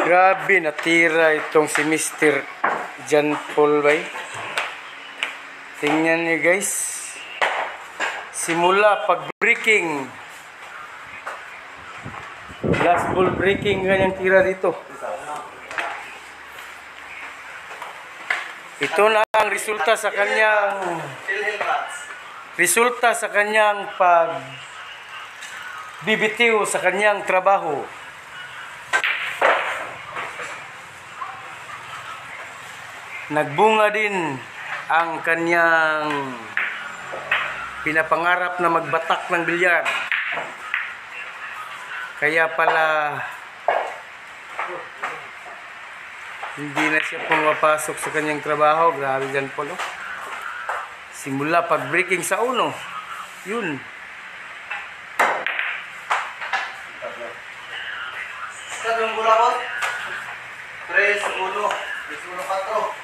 Grabe, natira itong si Mr. John Paul bay. Tingnan niyo guys. Simula pag-breaking. Last ball breaking kanyang tira dito. Ito na ang resulta sa kanyang pag bibitiw sa kanyang trabaho. Nagbunga din ang kanyang pinapangarap na magbatak ng bilyar. Kaya pala hindi na siya pumapasok sa kanyang trabaho. Grabe dyan po, no? Simula pag-breaking sa uno. Yun. Kadong bola ko. 3-1. 3-1-4.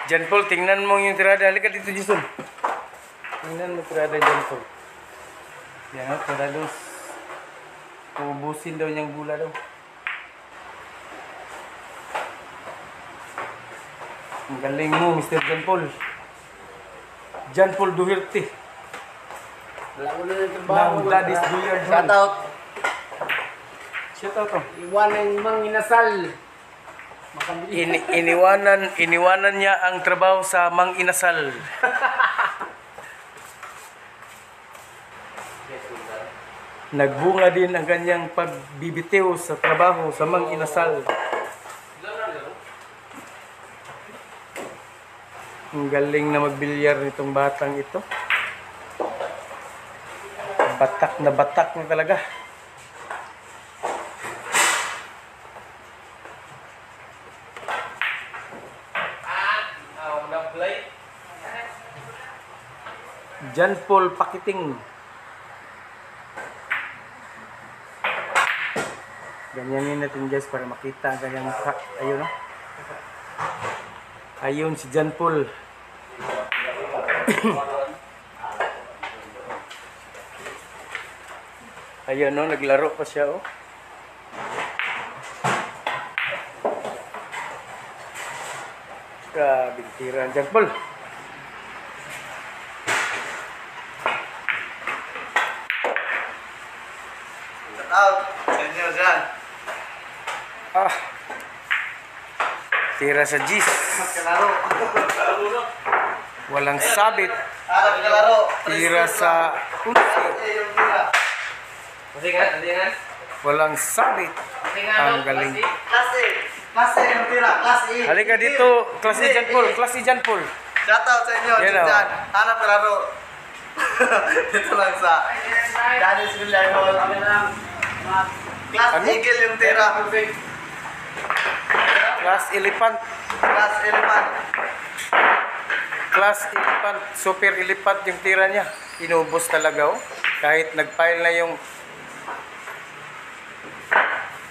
John Paul, tingnan mo yung tirada. Halika dito, Jason. Tingnan mo tirada, John Paul. Yan, tirada. Uubusin daw niyang gula daw. Ang galing mo, Mr. John Paul. John Paul Duherte. Wala ko na yung trabaho. Ng Daddy's Billiard Hall. Shout out. Shout out, oh. Iwan ng mang inasal. Iniwanan niya ang trabaho sa Mang Inasal. Nagbunga din ang kanyang pagbibitiw sa trabaho sa Mang Inasal. Ang galing na magbilyar nitong batang ito. Batak na talaga. John Paul Pakiting. Ganyanin natin guys para makita ang kanyang mukha. Ayun, no? Ayun si John Paul. Ayun, no? Naglaro pa siya, oh. Grabe tira John Paul. Out. Senyor Jan. Tira sa G's. Kalaro. Walang sabit. Kalaro. Tira sa walang sabit. Ang galing. Klase yung tira. Klase. Halika dito, klase John Paul. Klase John Paul. Shout out sa inyo, Jan. Hanap kalaro. Dito lang sa Daddy's Billiard Hall. Class Ano? Eagle yung tira. Class Elephant. Class Elephant. Class Elephant. Super Elephant yung tira niya. Inubos talaga, oh. Kahit nag-file na yung...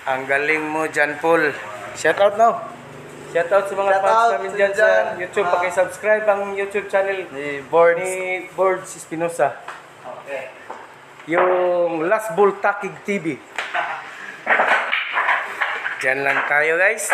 Ang galing mo, John Paul. Shout out now. Shout out sa mga fans namin dyan sa YouTube. Paki-subscribe ang YouTube channel ni Boards Espinosa. Okay. Yung Last Bull Takig TV. Diyan lang tayo guys.